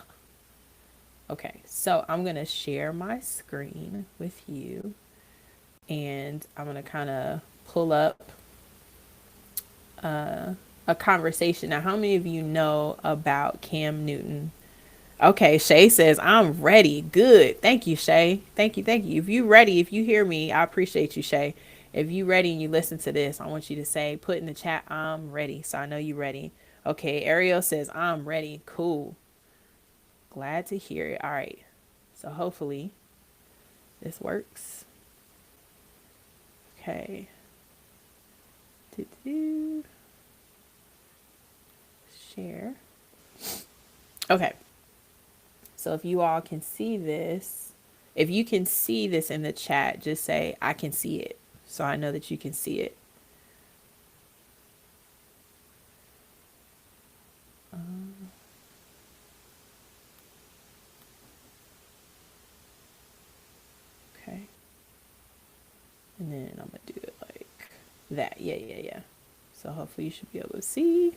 Okay, so I'm gonna share my screen with you, and I'm gonna kind of pull up a conversation. Now, how many of you know about Cam Newton? Okay, Shay says, I'm ready. Good. Thank you, Shay. Thank you. Thank you. If you ready, if you hear me, I appreciate you, Shay. If you ready and you listen to this, I want you to say, put in the chat, I'm ready. So I know you ready. Okay, Ariel says, I'm ready. Cool. Glad to hear it. All right. So hopefully this works. Okay. Share. Okay. So if you all can see this, If you can see this in the chat, just say, I can see it. So I know that you can see it. Okay. And then I'm going to do it like that. Yeah, yeah, yeah. So hopefully you should be able to see.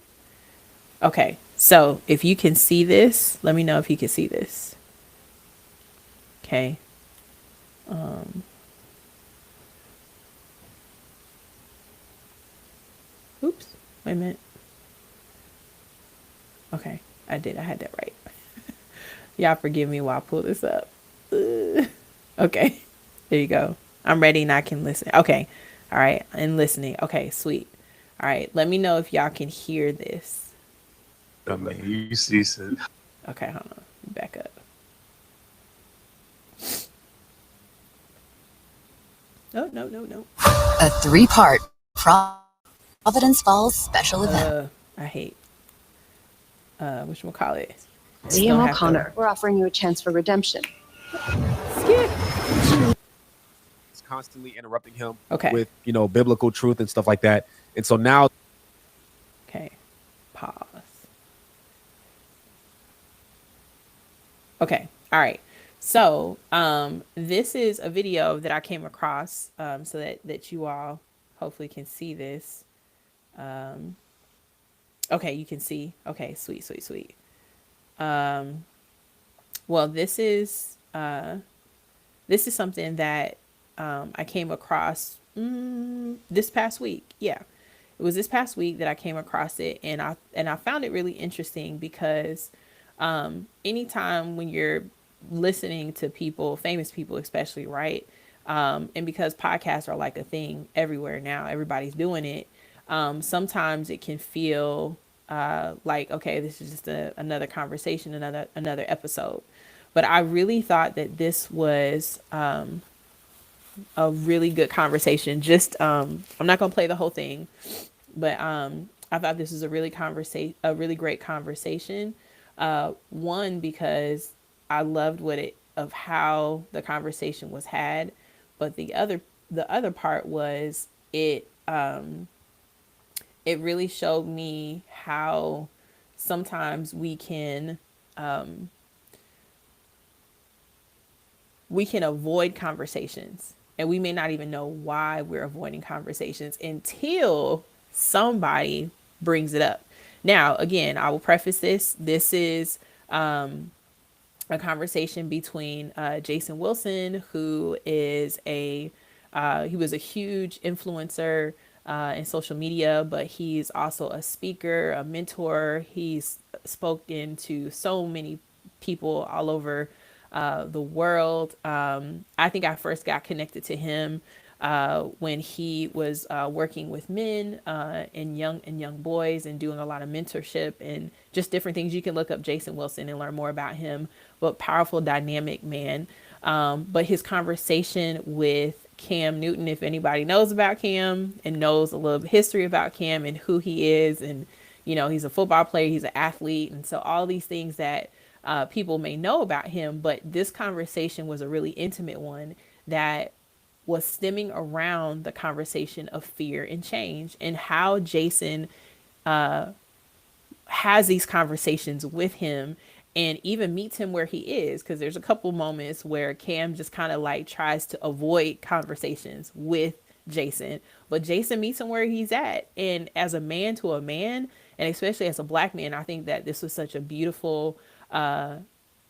Okay. So if you can see this, let me know if you can see this. Okay. Oops. Wait a minute. Okay. I did. I had that right. Y'all forgive me while I pull this up. Okay. There you go. I'm ready and I can listen. Okay. All right. And listening. Okay. Sweet. All right. Let me know if y'all can hear this. You see, said. Okay. Hold on. Back up. No, no, no, no. A three-part Providence Falls special event. I hate. Whatchamacallit? Liam O'Connor, we're offering you a chance for redemption. Skip. It's constantly interrupting him Okay. with, biblical truth and stuff like that. And so now. Okay. Pause. Okay. All right. So, this is a video that I came across, so that you all hopefully can see this. Okay, you can see. Okay, sweet, sweet, sweet. Well, this is something that I came across this past week. Yeah, it was this past week that I came across it, and I found it really interesting because anytime when you're listening to people, famous people especially, right? And because podcasts are like a thing everywhere now, everybody's doing it. Sometimes it can feel like, okay, this is just another conversation, another episode. But I really thought that this was a really good conversation. Just I'm not gonna play the whole thing, but I thought this was a really great conversation. One, because I loved of how the conversation was had, but the other part was it really showed me how sometimes we can avoid conversations, and we may not even know why we're avoiding conversations until somebody brings it up. Now, again, I will preface this. This is a conversation between Jason Wilson, who is he was a huge influencer in social media, but he's also a speaker, a mentor. He's spoken to so many people all over the world. I think I first got connected to him when he was working with men and young boys and doing a lot of mentorship and just different things. You can look up Jason Wilson and learn more about him. But powerful, dynamic man. But his conversation with Cam Newton, if anybody knows about Cam and knows a little history about Cam and who he is, and he's a football player, he's an athlete, and so all these things that people may know about him. But this conversation was a really intimate one that was stemming around the conversation of fear and change, and how Jason has these conversations with him and even meets him where he is. Because there's a couple moments where Cam just kind of like tries to avoid conversations with Jason, but Jason meets him where he's at. And as a man to a man, and especially as a black man, I think that this was such a beautiful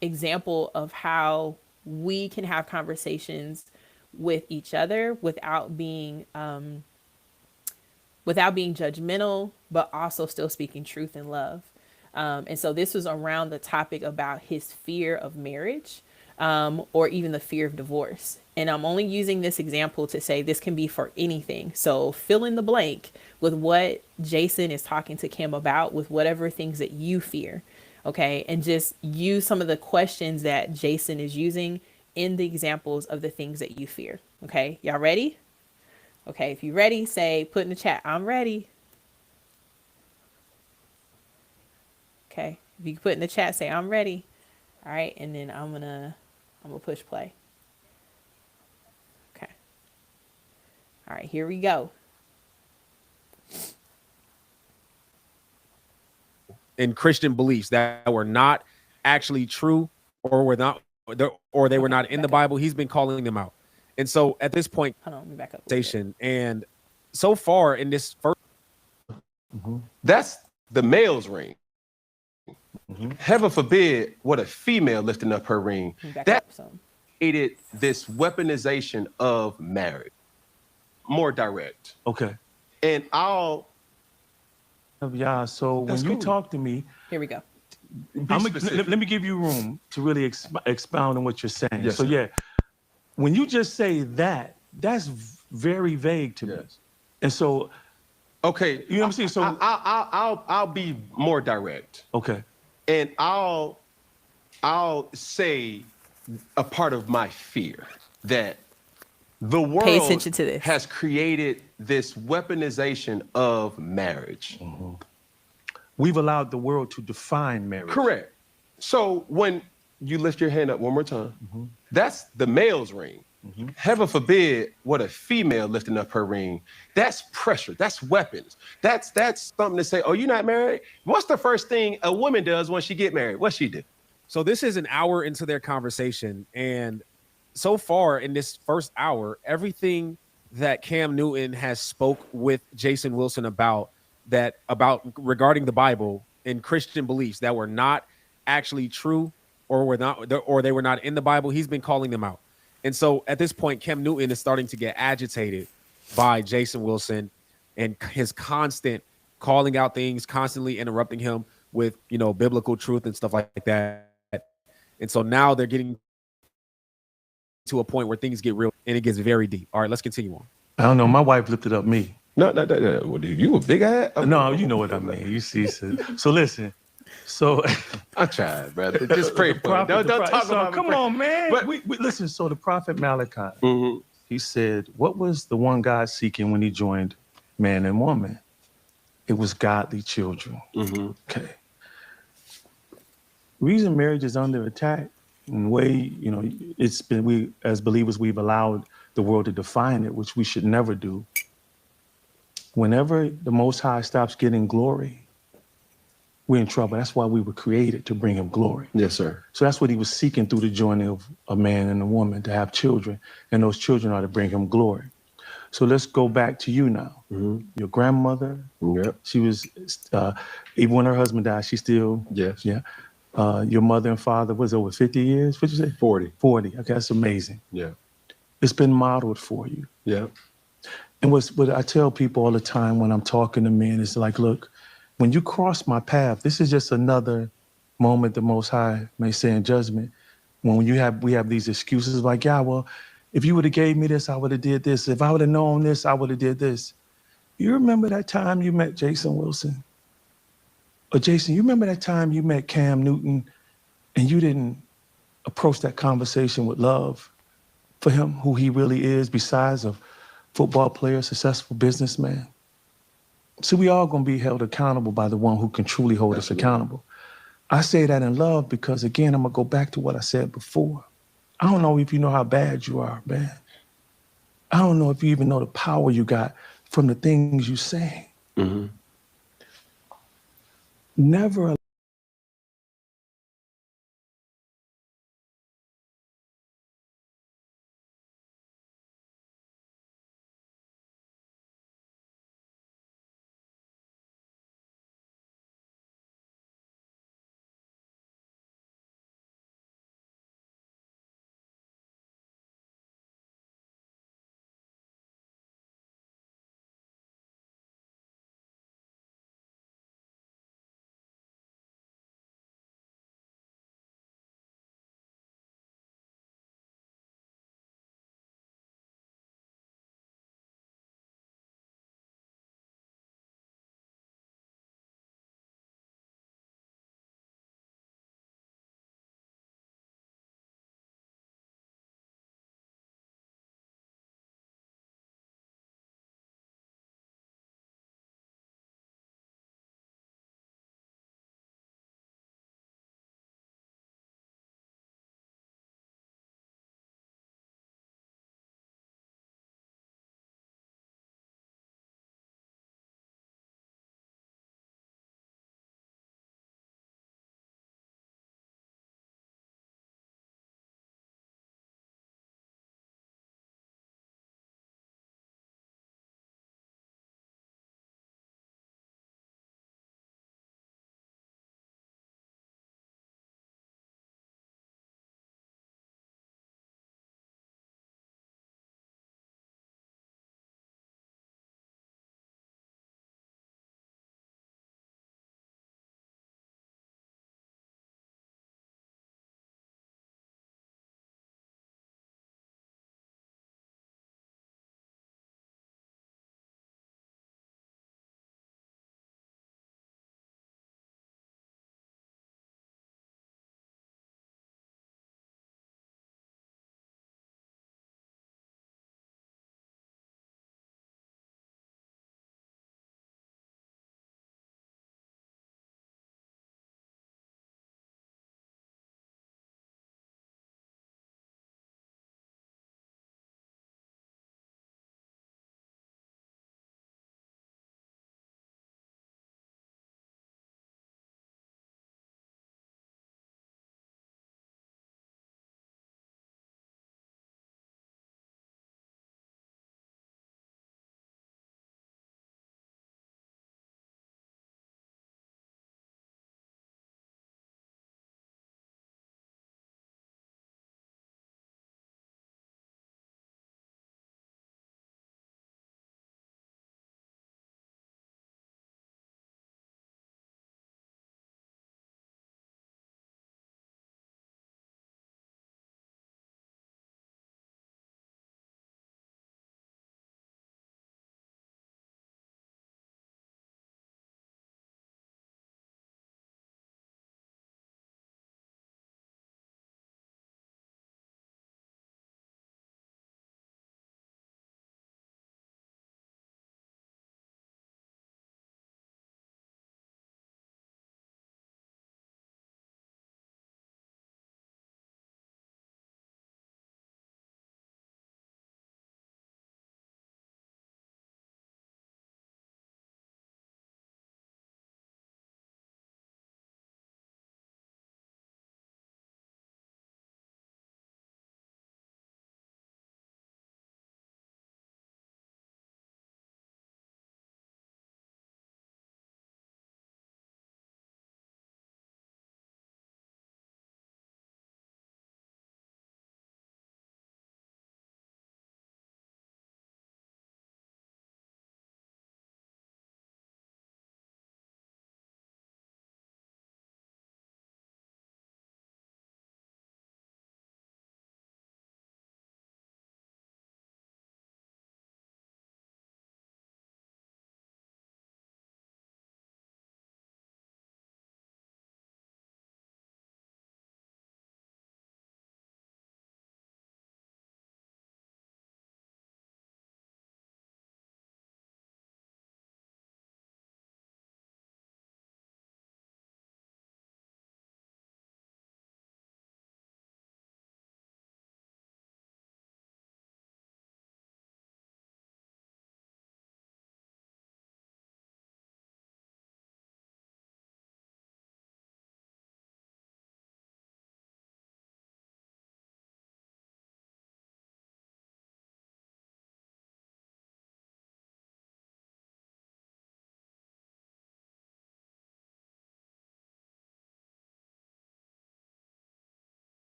example of how we can have conversations with each other without being judgmental, but also still speaking truth and love. And so this was around the topic about his fear of marriage, or even the fear of divorce. And I'm only using this example to say this can be for anything. So fill in the blank with what Jason is talking to Cam about, with whatever things that you fear. Okay. And just use some of the questions that Jason is using in the examples of the things that you fear. Okay. Y'all ready? Okay. If you're ready, put in the chat, I'm ready. Okay. If you can put in the chat, say I'm ready. All right. And then I'm gonna push play. All right, here we go. In Christian beliefs that were not actually true or were not or they were Okay, not in the back up. Bible, he's been calling them out. And so at this point, Hold on, let me back up a little bit. station and so far in this first That's the male's ring. Heaven forbid what a female lifting up her ring. Let me back That up some. created this weaponization of marriage. More direct. Okay. And Yeah. So That's when you cool. talk to me, Here we go. let me give you room to really expound on what you're saying. Yes, so sir. yeah, when you just say that, that's very vague to me. Yes. And so, okay, you know what I'm saying? So I'll be more direct. okay. And I'll say a part of my fear that the world Pay attention to this. has created this weaponization of marriage. We've allowed the world to define marriage. Correct. So when you lift your hand up one more time, that's the male's ring. Heaven forbid what a female lifting up her ring. That's pressure. That's weapons. That's something to say, oh, you're not married? What's the first thing a woman does when she get married? What's she do? So this is an hour into their conversation, and so far in this first hour, everything that Cam Newton has spoke with Jason Wilson about regarding the Bible and Christian beliefs that were not actually true or they were not in the Bible, he's been calling them out. And so at this point, Cam Newton is starting to get agitated by Jason Wilson and his constant calling out things, constantly interrupting him with, biblical truth and stuff like that. And so now they're getting to a point where things get real and it gets very deep. All right, let's continue on. I don't know. My wife lifted up me. No. What, you a big ass? No, you know what I mean. You see. So listen. So I tried, brother. Just pray for me. Don't talk about Come me. on, man. But- we listen. So the prophet Malachi, Mhm. he said, what was the one God seeking when he joined man and woman? It was godly children. Mm-hmm. Okay. Reason marriage is under attack and way, it's been, we as believers, we've allowed the world to define it, which we should never do. Whenever the Most High stops getting glory, we're in trouble. That's why we were created, to bring him glory. Yes, sir. So that's what he was seeking through the joining of a man and a woman, to have children. And those children are to bring him glory. So let's go back to you now. Mm-hmm. Your grandmother, Yep. she was, even when her husband died, she still, Yes. yeah. Your mother and father was over 50 years? What'd you say? 40. 40. Okay, that's amazing. Yeah. It's been modeled for you. Yeah. And what I tell people all the time when I'm talking to men is like, look, when you cross my path, this is just another moment the Most High may say in judgment. When we have these excuses like, yeah, well, if you would have gave me this, I would have did this. If I would have known this, I would have did this. You remember that time you met Jason Wilson? Or Jason, you remember that time you met Cam Newton and you didn't approach that conversation with love for him, who he really is, besides a football player, successful businessman? So we all gonna be held accountable by the one who can truly hold us accountable. I say that in love because, again, I'm gonna go back to what I said before. I don't know if you know how bad you are, man. I don't know if you even know the power you got from the things you say. Mm-hmm. Never